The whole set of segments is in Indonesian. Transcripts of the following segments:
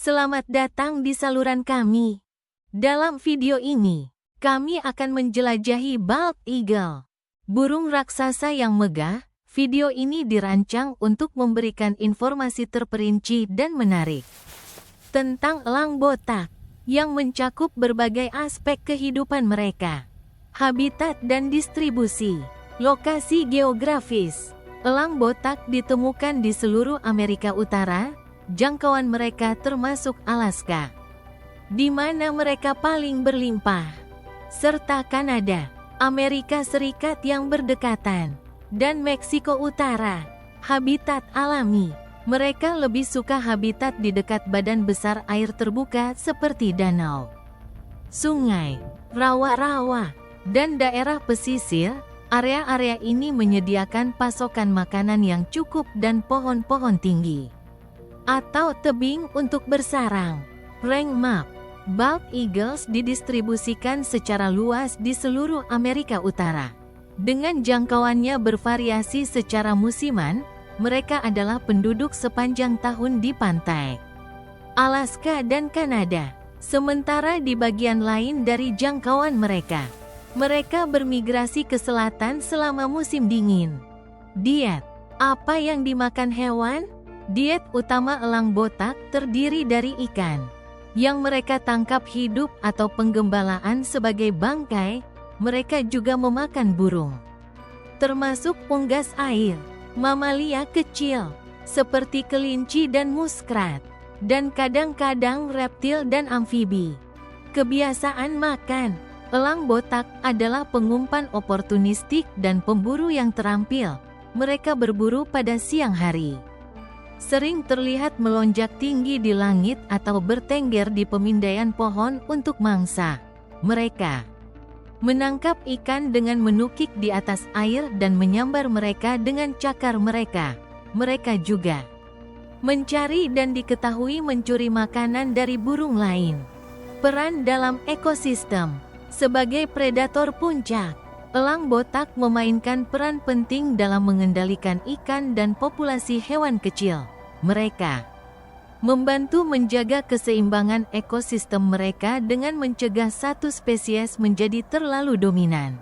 Selamat datang di saluran kami. Dalam video ini, kami akan menjelajahi bald eagle, burung raksasa yang megah. Video ini dirancang untuk memberikan informasi terperinci dan menarik tentang elang botak yang mencakup berbagai aspek kehidupan mereka, habitat dan distribusi. Lokasi geografis, elang botak ditemukan di seluruh Amerika Utara. Jangkauan mereka termasuk Alaska, di mana mereka paling berlimpah, serta Kanada, Amerika Serikat yang berdekatan, dan Meksiko Utara. Habitat alami, mereka lebih suka habitat di dekat badan besar air terbuka seperti danau, sungai, rawa-rawa, dan daerah pesisir. Area-area ini menyediakan pasokan makanan yang cukup dan pohon-pohon tinggi atau tebing untuk bersarang. Rank map, bald eagles didistribusikan secara luas di seluruh Amerika Utara. Dengan jangkauannya bervariasi secara musiman, mereka adalah penduduk sepanjang tahun di pantai Alaska dan Kanada. Sementara di bagian lain dari jangkauan mereka, mereka bermigrasi ke selatan selama musim dingin. Diet, apa yang dimakan hewan? Diet utama elang botak terdiri dari ikan yang mereka tangkap hidup atau penggembalaan sebagai bangkai. Mereka juga memakan burung, termasuk unggas air, mamalia kecil seperti kelinci dan muskrat, dan kadang-kadang reptil dan amfibi. Kebiasaan makan, elang botak adalah pengumpan oportunistik dan pemburu yang terampil. Mereka berburu pada siang hari, sering terlihat melonjak tinggi di langit atau bertengger di pemindaian pohon untuk mangsa. Mereka menangkap ikan dengan menukik di atas air dan menyambar mereka dengan cakar mereka. Mereka juga mencari dan diketahui mencuri makanan dari burung lain. Peran dalam ekosistem, sebagai predator puncak, elang botak memainkan peran penting dalam mengendalikan ikan dan populasi hewan kecil. Mereka membantu menjaga keseimbangan ekosistem mereka dengan mencegah satu spesies menjadi terlalu dominan.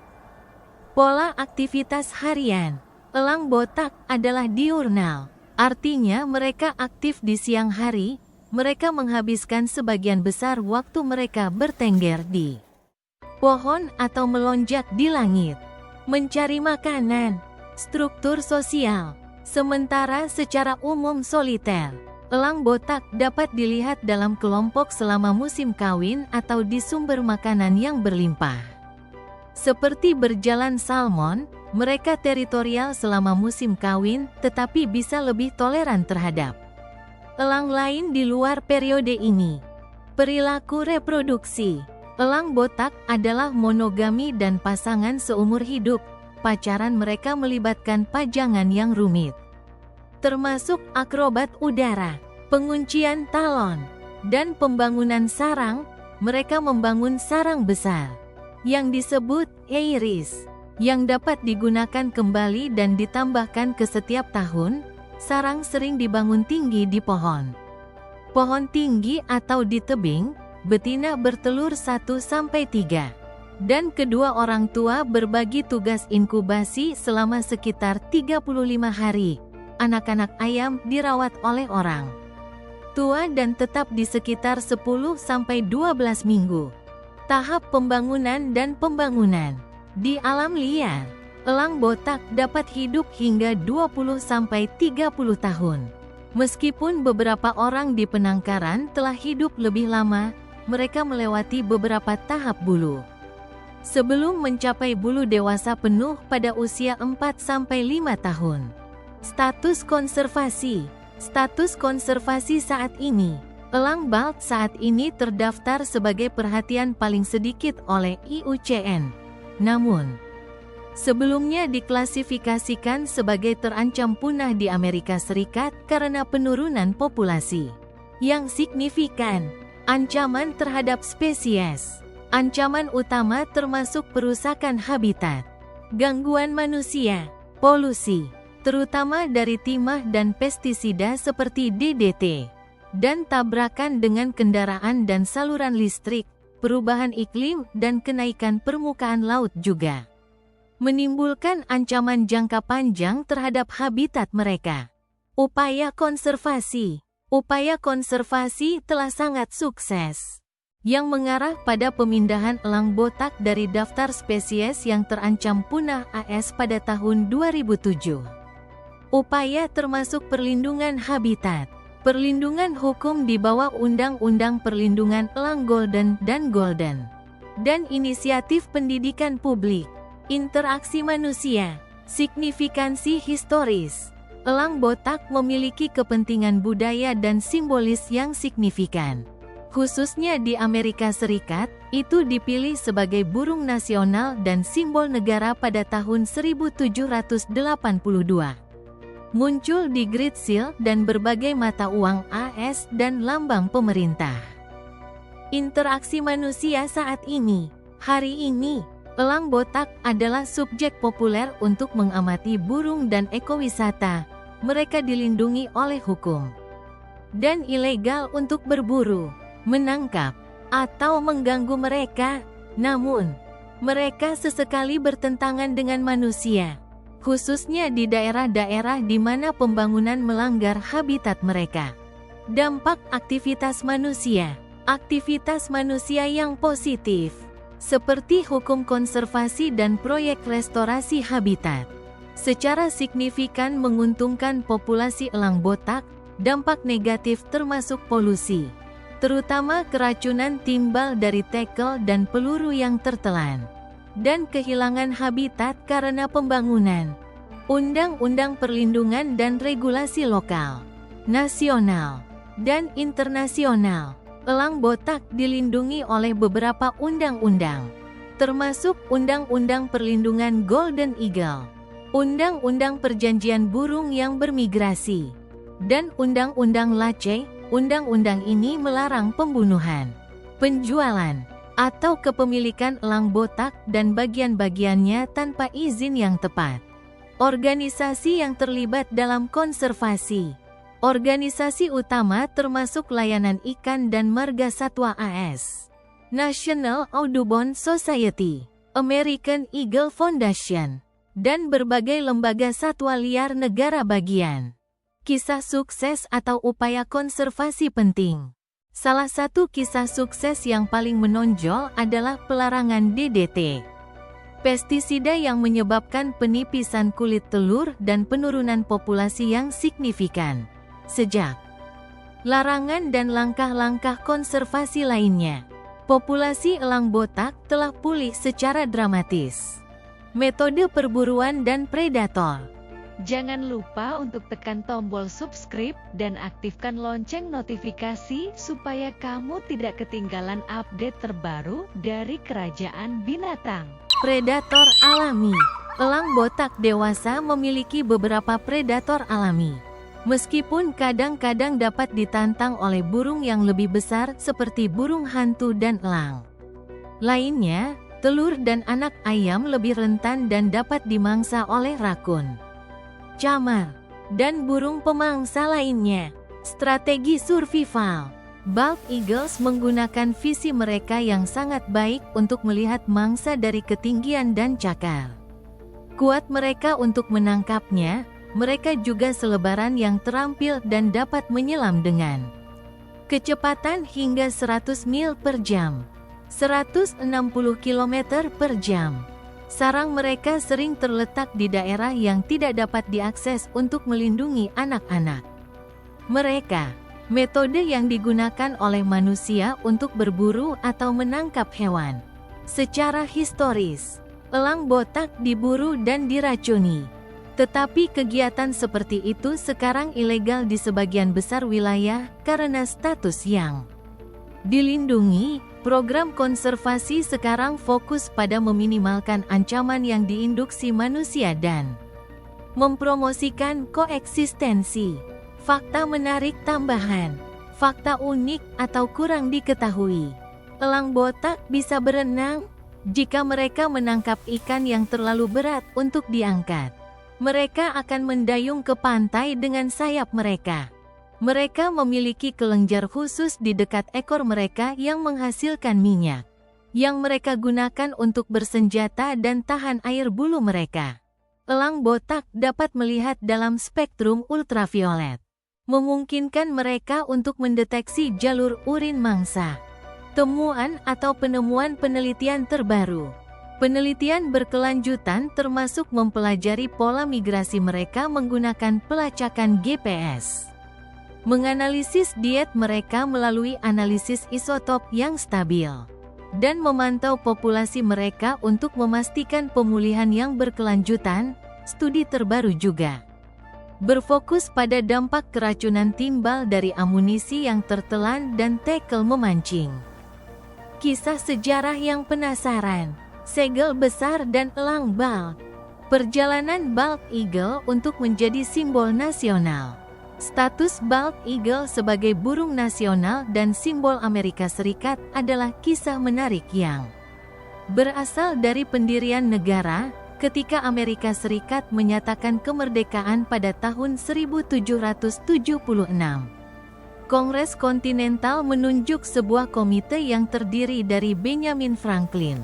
Pola aktivitas harian, elang botak adalah diurnal, artinya mereka aktif di siang hari. Mereka menghabiskan sebagian besar waktu mereka bertengger di pohon atau melonjak di langit, mencari makanan. Struktur sosial, sementara secara umum soliter, elang botak dapat dilihat dalam kelompok selama musim kawin atau di sumber makanan yang berlimpah. Seperti berjalan salmon, mereka teritorial selama musim kawin tetapi bisa lebih toleran terhadap elang lain di luar periode ini. Perilaku reproduksi, elang botak adalah monogami dan pasangan seumur hidup. Pacaran mereka melibatkan pajangan yang rumit, termasuk akrobat udara, penguncian talon, dan pembangunan sarang. Mereka membangun sarang besar yang disebut eiris, yang dapat digunakan kembali dan ditambahkan ke setiap tahun. Sarang sering dibangun tinggi di pohon tinggi atau di tebing. Betina bertelur 1-3, dan kedua orang tua berbagi tugas inkubasi selama sekitar 35 hari. Anak-anak ayam dirawat oleh orang tua dan tetap di sekitar 10-12 minggu. Tahap pembangunan dan pembangunan. Di alam liar, elang botak dapat hidup hingga 20-30 tahun. Meskipun beberapa orang di penangkaran telah hidup lebih lama, mereka melewati beberapa tahap bulu sebelum mencapai bulu dewasa penuh pada usia 4-5 tahun. Status konservasi. Status konservasi saat ini, elang bald saat ini terdaftar sebagai perhatian paling sedikit oleh IUCN. Namun, sebelumnya diklasifikasikan sebagai terancam punah di Amerika Serikat karena penurunan populasi yang signifikan. Ancaman terhadap spesies. Ancaman utama termasuk perusakan habitat, gangguan manusia, polusi, terutama dari timah dan pestisida seperti DDT, dan tabrakan dengan kendaraan dan saluran listrik, perubahan iklim dan kenaikan permukaan laut juga menimbulkan ancaman jangka panjang terhadap habitat mereka. Upaya konservasi telah sangat sukses, yang mengarah pada pemindahan elang botak dari daftar spesies yang terancam punah AS pada tahun 2007. Upaya termasuk perlindungan habitat, perlindungan hukum di bawah Undang-Undang Perlindungan Elang Golden dan inisiatif pendidikan publik. Interaksi manusia, signifikansi historis. Elang botak memiliki kepentingan budaya dan simbolis yang signifikan. Khususnya di Amerika Serikat, itu dipilih sebagai burung nasional dan simbol negara pada tahun 1782. Muncul di Great Seal dan berbagai mata uang AS dan lambang pemerintah. Interaksi manusia saat ini. Hari ini, elang botak adalah subjek populer untuk mengamati burung dan ekowisata. Mereka dilindungi oleh hukum dan ilegal untuk berburu, menangkap, atau mengganggu mereka. Namun, mereka sesekali bertentangan dengan manusia, khususnya di daerah-daerah di mana pembangunan melanggar habitat mereka. Dampak aktivitas manusia yang positif, seperti hukum konservasi dan proyek restorasi habitat, secara signifikan menguntungkan populasi elang botak. Dampak negatif termasuk polusi, terutama keracunan timbal dari tackle dan peluru yang tertelan, dan kehilangan habitat karena pembangunan. Undang-undang perlindungan dan regulasi lokal, nasional, dan internasional. Elang botak dilindungi oleh beberapa undang-undang, termasuk Undang-Undang Perlindungan Golden Eagle, Undang-Undang Perjanjian Burung yang Bermigrasi, dan Undang-Undang LACE. Undang-undang ini melarang pembunuhan, penjualan, atau kepemilikan elang botak dan bagian-bagiannya tanpa izin yang tepat. Organisasi yang terlibat dalam konservasi. Organisasi utama termasuk Layanan Ikan dan Marga Satwa AS, National Audubon Society, American Eagle Foundation, dan berbagai lembaga satwa liar negara bagian. Kisah sukses atau upaya konservasi penting. Salah satu kisah sukses yang paling menonjol adalah pelarangan DDT, pestisida yang menyebabkan penipisan kulit telur dan penurunan populasi yang signifikan. Sejak larangan dan langkah-langkah konservasi lainnya, populasi elang botak telah pulih secara dramatis. Metode perburuan dan predator. Jangan lupa untuk tekan tombol subscribe dan aktifkan lonceng notifikasi supaya kamu tidak ketinggalan update terbaru dari Kerajaan Binatang. Predator alami. Elang botak dewasa memiliki beberapa predator alami, meskipun kadang-kadang dapat ditantang oleh burung yang lebih besar seperti burung hantu dan elang lainnya. Telur dan anak ayam lebih rentan dan dapat dimangsa oleh rakun, camar, dan burung pemangsa lainnya. Strategi survival. Bald eagles menggunakan visi mereka yang sangat baik untuk melihat mangsa dari ketinggian dan cakar. Kuat mereka untuk menangkapnya. Mereka juga selebaran yang terampil dan dapat menyelam dengan kecepatan hingga 100 mil per jam. 160 km per jam. Sarang mereka sering terletak di daerah yang tidak dapat diakses untuk melindungi anak-anak mereka. Metode yang digunakan oleh manusia untuk berburu atau menangkap hewan. Secara historis, elang botak diburu dan diracuni. Tetapi kegiatan seperti itu sekarang ilegal di sebagian besar wilayah karena status yang dilindungi. Program konservasi sekarang fokus pada meminimalkan ancaman yang diinduksi manusia dan mempromosikan koeksistensi. Fakta menarik tambahan. Fakta unik atau kurang diketahui. Elang botak bisa berenang. Jika mereka menangkap ikan yang terlalu berat untuk diangkat, mereka akan mendayung ke pantai dengan sayap mereka. Mereka memiliki kelenjar khusus di dekat ekor mereka yang menghasilkan minyak, yang mereka gunakan untuk bersenjata dan tahan air bulu mereka. Elang botak dapat melihat dalam spektrum ultraviolet, memungkinkan mereka untuk mendeteksi jalur urin mangsa. Temuan atau penemuan penelitian terbaru. Penelitian berkelanjutan termasuk mempelajari pola migrasi mereka menggunakan pelacakan GPS. Menganalisis diet mereka melalui analisis isotop yang stabil. Dan memantau populasi mereka untuk memastikan pemulihan yang berkelanjutan. Studi terbaru juga berfokus pada dampak keracunan timbal dari amunisi yang tertelan dan tackle memancing. Kisah sejarah yang penasaran, segel besar dan elang bald. Perjalanan bald eagle untuk menjadi simbol nasional. Status bald eagle sebagai burung nasional dan simbol Amerika Serikat adalah kisah menarik yang berasal dari pendirian negara, ketika Amerika Serikat menyatakan kemerdekaan pada tahun 1776. Kongres Kontinental menunjuk sebuah komite yang terdiri dari Benjamin Franklin,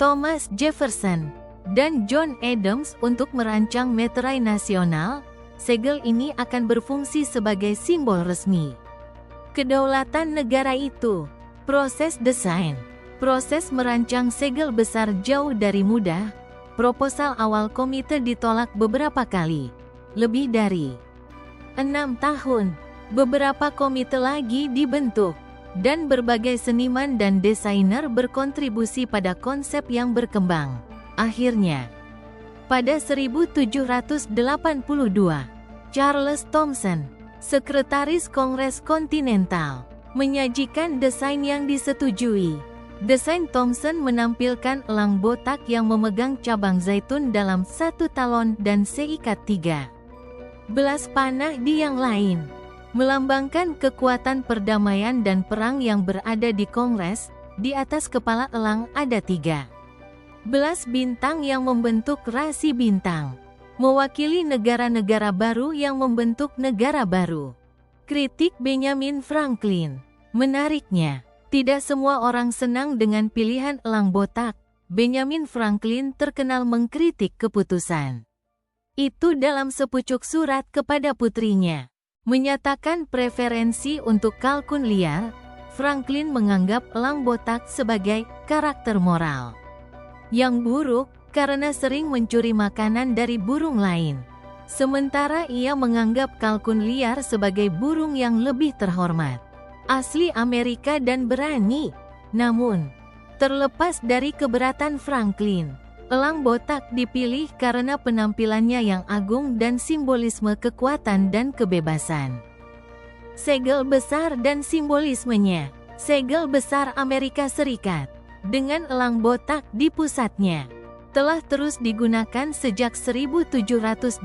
Thomas Jefferson, dan John Adams untuk merancang meterai nasional. Segel ini akan berfungsi sebagai simbol resmi kedaulatan negara itu. Proses desain. Proses merancang segel besar jauh dari mudah. Proposal awal komite ditolak beberapa kali. Lebih dari 6 tahun, beberapa komite lagi dibentuk, dan berbagai seniman dan desainer berkontribusi pada konsep yang berkembang. Akhirnya, pada 1782, Charles Thomson, Sekretaris Kongres Kontinental, menyajikan desain yang disetujui. Desain Thomson menampilkan elang botak yang memegang cabang zaitun dalam satu talon dan seikat 13 panah di yang lain, melambangkan kekuatan perdamaian dan perang yang berada di Kongres. Di atas kepala elang ada 13 bintang yang membentuk rasi bintang, mewakili negara-negara baru yang membentuk negara baru. Kritik Benjamin Franklin. Menariknya, tidak semua orang senang dengan pilihan elang botak. Benjamin Franklin terkenal mengkritik keputusan itu dalam sepucuk surat kepada putrinya. Menyatakan preferensi untuk kalkun liar, Franklin menganggap elang botak sebagai karakter moral yang buruk karena sering mencuri makanan dari burung lain. Sementara ia menganggap kalkun liar sebagai burung yang lebih terhormat, asli Amerika dan berani. Namun, terlepas dari keberatan Franklin, elang botak dipilih karena penampilannya yang agung dan simbolisme kekuatan dan kebebasan. Segel besar dan simbolismenya. Segel besar Amerika Serikat, dengan elang botak di pusatnya, telah terus digunakan sejak 1782.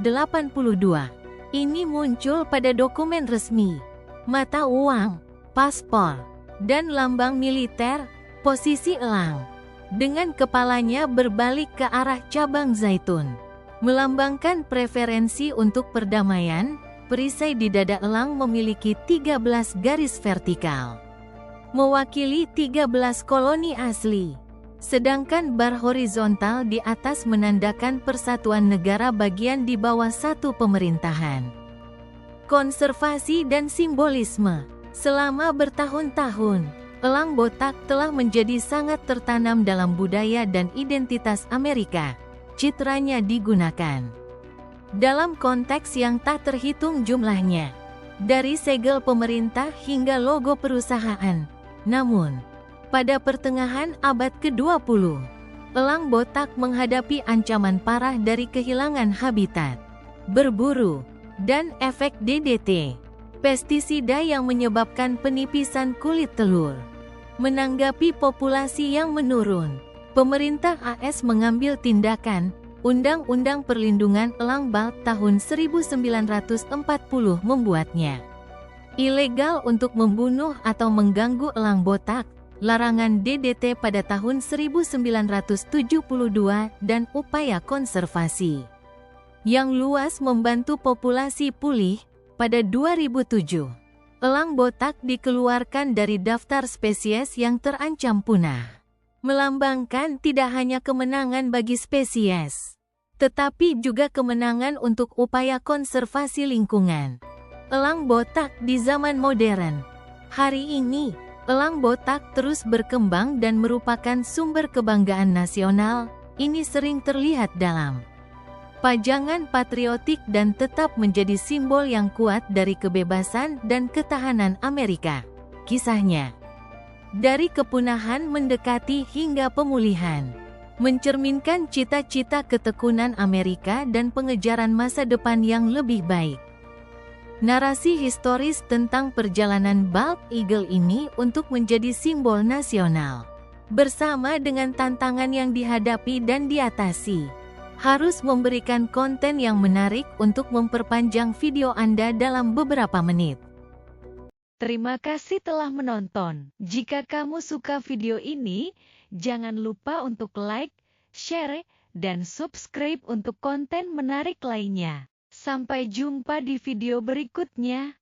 Ini muncul pada dokumen resmi, mata uang, paspor, dan lambang militer. Posisi elang, dengan kepalanya berbalik ke arah cabang zaitun, melambangkan preferensi untuk perdamaian. Perisai di dada elang memiliki 13 garis vertikal, mewakili 13 koloni asli. Sedangkan bar horizontal di atas menandakan persatuan negara bagian di bawah satu pemerintahan. Konservasi dan simbolisme. Selama bertahun-tahun, elang botak telah menjadi sangat tertanam dalam budaya dan identitas Amerika. Citranya digunakan dalam konteks yang tak terhitung jumlahnya, dari segel pemerintah hingga logo perusahaan. Namun, pada pertengahan abad ke-20, elang botak menghadapi ancaman parah dari kehilangan habitat, berburu, dan efek DDT, pestisida yang menyebabkan penipisan kulit telur. Menanggapi populasi yang menurun, pemerintah AS mengambil tindakan. Undang-Undang Perlindungan Elang Bald tahun 1940 membuatnya ilegal untuk membunuh atau mengganggu elang botak. Larangan DDT pada tahun 1972 dan upaya konservasi yang luas membantu populasi pulih. Pada 2007, Elang botak dikeluarkan dari daftar spesies yang terancam punah. Melambangkan tidak hanya kemenangan bagi spesies, tetapi juga kemenangan untuk upaya konservasi lingkungan. Elang botak di zaman modern. Hari ini, elang botak terus berkembang dan merupakan sumber kebanggaan nasional. Ini sering terlihat dalam pajangan patriotik dan tetap menjadi simbol yang kuat dari kebebasan dan ketahanan Amerika. Kisahnya dari kepunahan mendekati hingga pemulihan, mencerminkan cita-cita ketekunan Amerika dan pengejaran masa depan yang lebih baik. Narasi historis tentang perjalanan bald eagle ini untuk menjadi simbol nasional, bersama dengan tantangan yang dihadapi dan diatasi, harus memberikan konten yang menarik untuk memperpanjang video Anda dalam beberapa menit. Terima kasih telah menonton. Jika kamu suka video ini, jangan lupa untuk like, share, dan subscribe untuk konten menarik lainnya. Sampai jumpa di video berikutnya.